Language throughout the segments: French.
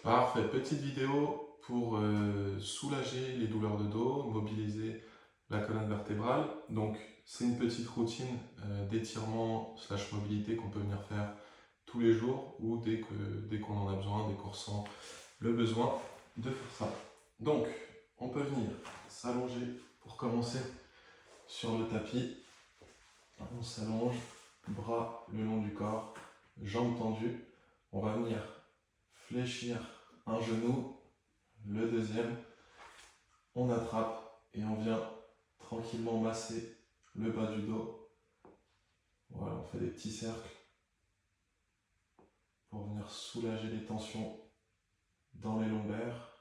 Parfait, petite vidéo pour soulager les douleurs de dos, mobiliser la colonne vertébrale. Donc c'est une petite routine d'étirement slash mobilité qu'on peut venir faire tous les jours ou dès qu'on en a besoin, dès qu'on ressent le besoin de faire ça. Donc on peut venir s'allonger pour commencer sur le tapis. On s'allonge, bras le long du corps, jambes tendues. On va venir fléchir un genou, le deuxième, on attrape et on vient tranquillement masser le bas du dos. Voilà, on fait des petits cercles pour venir soulager les tensions dans les lombaires.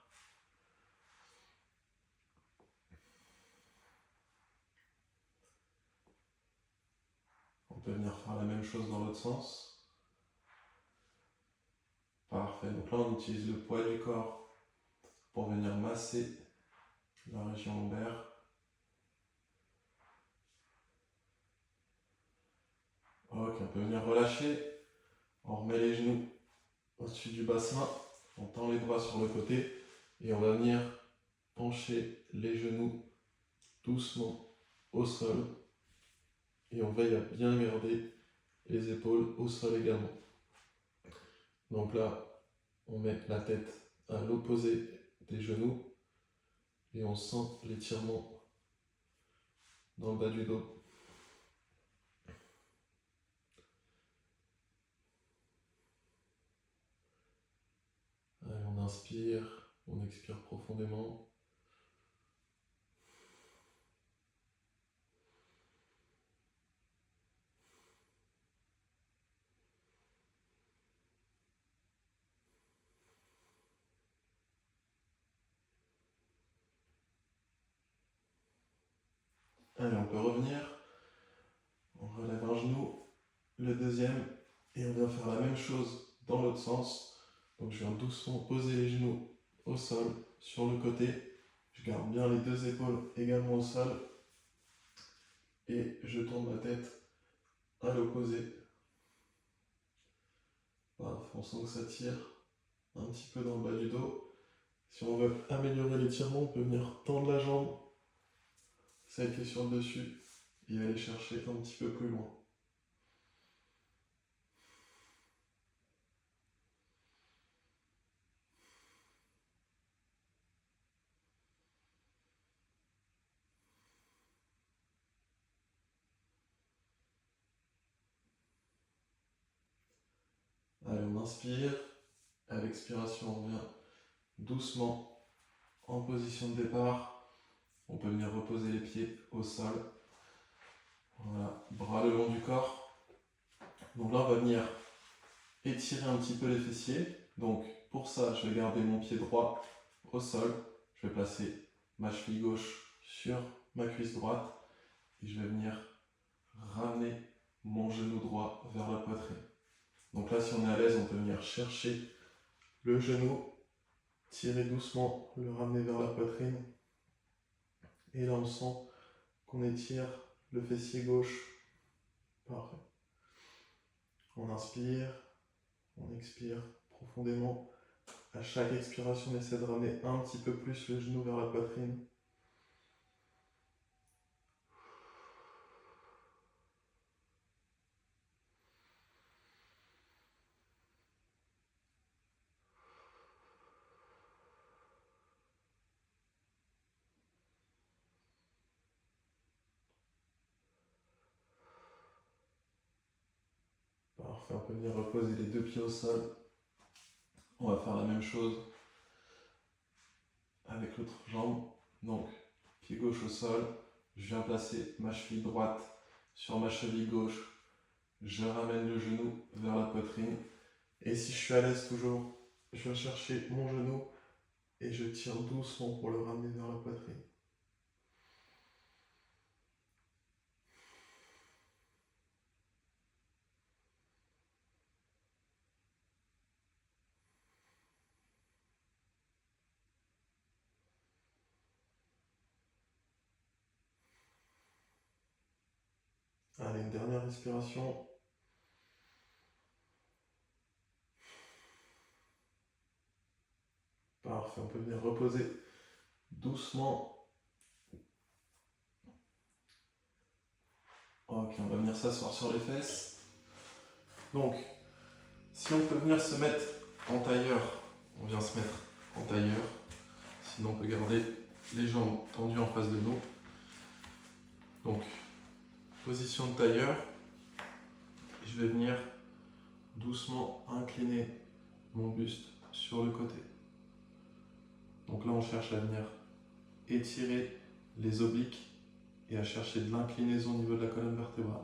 On peut venir faire la même chose dans l'autre sens. Parfait, donc là on utilise le poids du corps pour venir masser la région lombaire. Ok, on peut venir relâcher. On remet les genoux au-dessus du bassin. On tend les bras sur le côté et on va venir pencher les genoux doucement au sol. Et on veille à bien garder les épaules au sol également. Donc là, on met la tête à l'opposé des genoux et on sent l'étirement dans le bas du dos. Allez, on inspire, on expire profondément. Allez, on peut revenir. On relève un genou, le deuxième, et on vient faire la même chose dans l'autre sens. Donc je viens doucement poser les genoux au sol, sur le côté. Je garde bien les deux épaules également au sol. Et je tourne ma tête à l'opposé. Parfait, on sent que ça tire un petit peu dans le bas du dos. Si on veut améliorer l'étirement, on peut venir tendre la jambe, celle qui est sur le dessus, et aller chercher un petit peu plus loin. Allez, on inspire. À l'expiration, on vient doucement en position de départ. On peut venir reposer les pieds au sol. Voilà, bras le long du corps. Donc là, on va venir étirer un petit peu les fessiers. Donc pour ça, je vais garder mon pied droit au sol. Je vais placer ma cheville gauche sur ma cuisse droite. Et je vais venir ramener mon genou droit vers la poitrine. Donc là, si on est à l'aise, on peut venir chercher le genou, tirer doucement, le ramener vers la poitrine. Et là, on sent qu'on étire le fessier gauche. Parfait. On inspire, on expire profondément. À chaque expiration, on essaie de ramener un petit peu plus le genou vers la poitrine. Parfait, on peut venir reposer les deux pieds au sol. On va faire la même chose avec l'autre jambe. Donc, pied gauche au sol. Je viens placer ma cheville droite sur ma cheville gauche. Je ramène le genou vers la poitrine. Et si je suis à l'aise toujours, je viens chercher mon genou et je tire doucement pour le ramener vers la poitrine. Allez, une dernière respiration. Parfait, on peut venir reposer doucement. Ok, on va venir s'asseoir sur les fesses. Donc, si on peut venir se mettre en tailleur, on vient se mettre en tailleur. Sinon, on peut garder les jambes tendues en face de nous. Donc, position de tailleur. Je vais venir doucement incliner mon buste sur le côté. Donc là, on cherche à venir étirer les obliques et à chercher de l'inclinaison au niveau de la colonne vertébrale.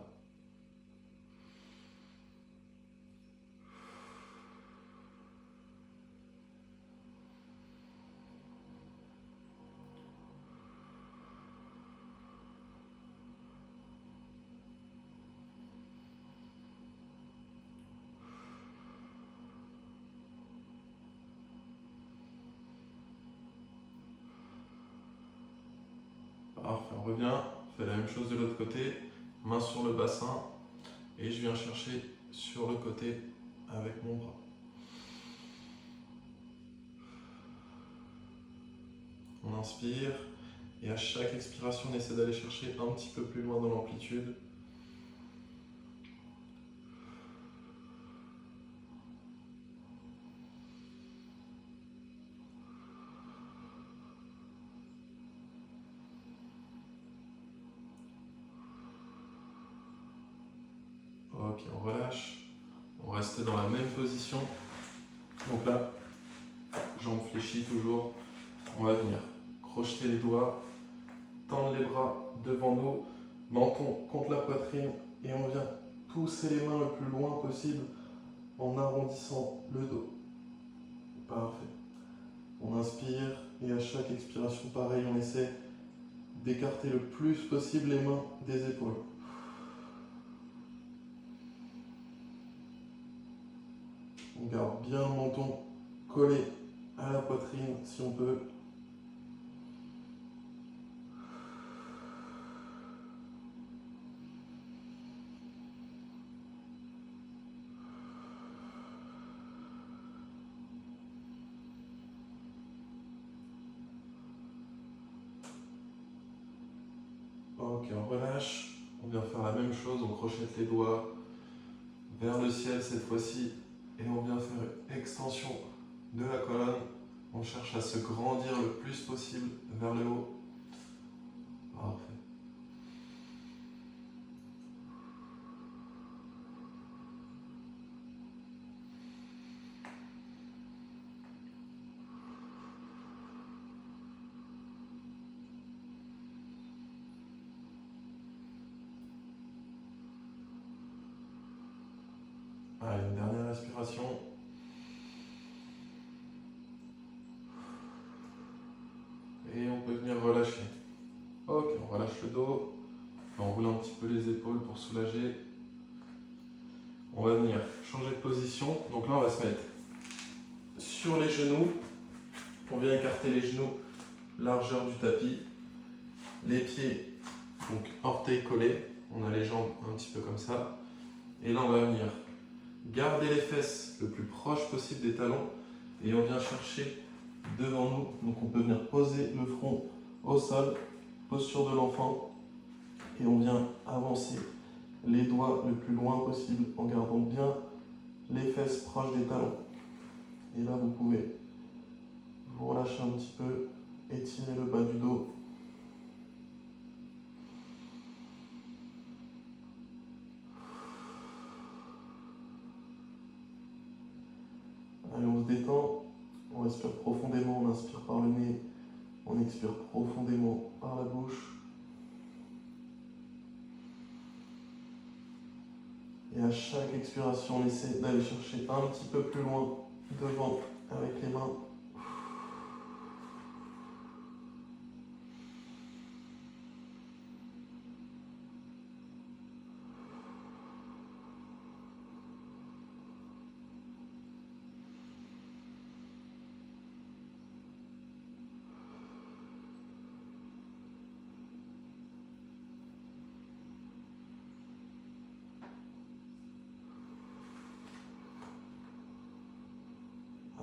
Parfait, on revient, on fait la même chose de l'autre côté, main sur le bassin et je viens chercher sur le côté avec mon bras. On inspire et à chaque expiration on essaie d'aller chercher un petit peu plus loin dans l'amplitude. Ok, on relâche, on reste dans la même position. Donc là, jambes fléchies toujours, on va venir crocheter les doigts, tendre les bras devant nous, menton contre la poitrine et on vient pousser les mains le plus loin possible en arrondissant le dos. Parfait. On inspire et à chaque expiration, pareil, on essaie d'écarter le plus possible les mains des épaules. On garde bien le menton collé à la poitrine si on peut. Ok, on relâche. On vient faire la même chose, on crochette les doigts vers le ciel cette fois-ci et on vient faire une extension de la colonne. On cherche à se grandir le plus possible vers le haut. Parfait. Allez, une dernière respiration. Et on peut venir relâcher. Ok, on relâche le dos. On roule un petit peu les épaules pour soulager. On va venir changer de position. Donc là, on va se mettre sur les genoux. On vient écarter les genoux, largeur du tapis. Les pieds, donc orteils collés. On a les jambes un petit peu comme ça. Et là, on va venir garder les fesses le plus proche possible des talons. Et on vient chercher devant nous. Donc on peut venir poser le front au sol, posture de l'enfant. Et on vient avancer les doigts le plus loin possible en gardant bien les fesses proches des talons. Et là, vous pouvez vous relâcher un petit peu, étirer le bas du dos. Allez, on se détend, on respire profondément, on inspire par le nez, on expire profondément par la bouche. Et à chaque expiration, on essaie d'aller chercher un petit peu plus loin devant avec les mains.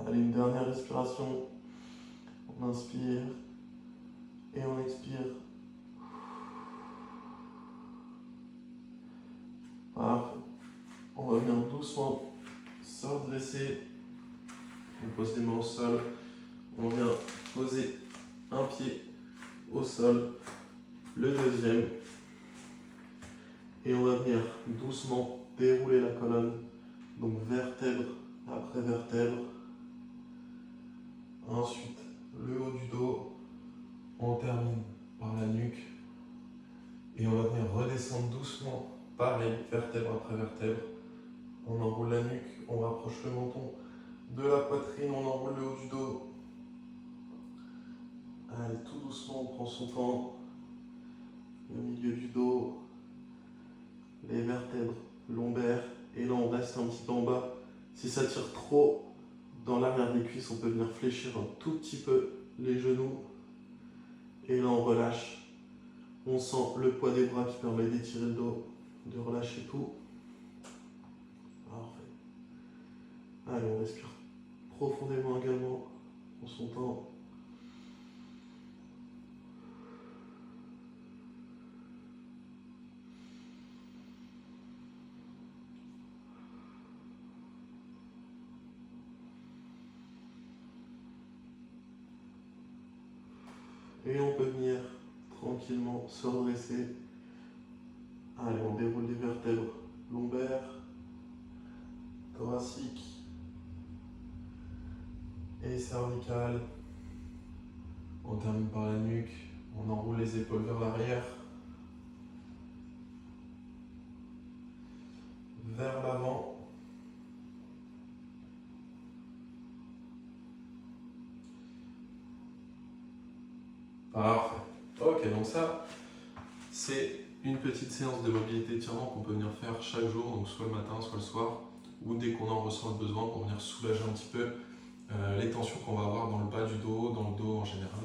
Allez, une dernière respiration. On inspire et on expire. Parfait. On va venir doucement se redresser. On pose les mains au sol. On vient poser un pied au sol, le deuxième. Et on va venir doucement dérouler la colonne. Donc vertèbre après vertèbre. Ensuite, le haut du dos. On termine par la nuque. Et on va venir redescendre doucement. Pareil, vertèbre après vertèbre. On enroule la nuque, on rapproche le menton de la poitrine, on enroule le haut du dos. Allez, tout doucement, on prend son temps. Le milieu du dos, les vertèbres lombaires. Et là, on reste un petit peu en bas. Si ça tire trop dans l'arrière des cuisses, on peut venir fléchir un tout petit peu les genoux. Et là, on relâche. On sent le poids des bras qui permet d'étirer le dos, de relâcher tout. Parfait. Allez, on respire profondément également. On son temps. Et on peut venir tranquillement se redresser. Allez, on déroule les vertèbres lombaires, thoraciques et cervicales. On termine par la nuque. On enroule les épaules vers l'arrière, vers l'avant. Parfait. Ok, donc ça, c'est une petite séance de mobilité étirement qu'on peut venir faire chaque jour, donc soit le matin, soit le soir, ou dès qu'on en ressent le besoin pour venir soulager un petit peu les tensions qu'on va avoir dans le bas du dos, dans le dos en général.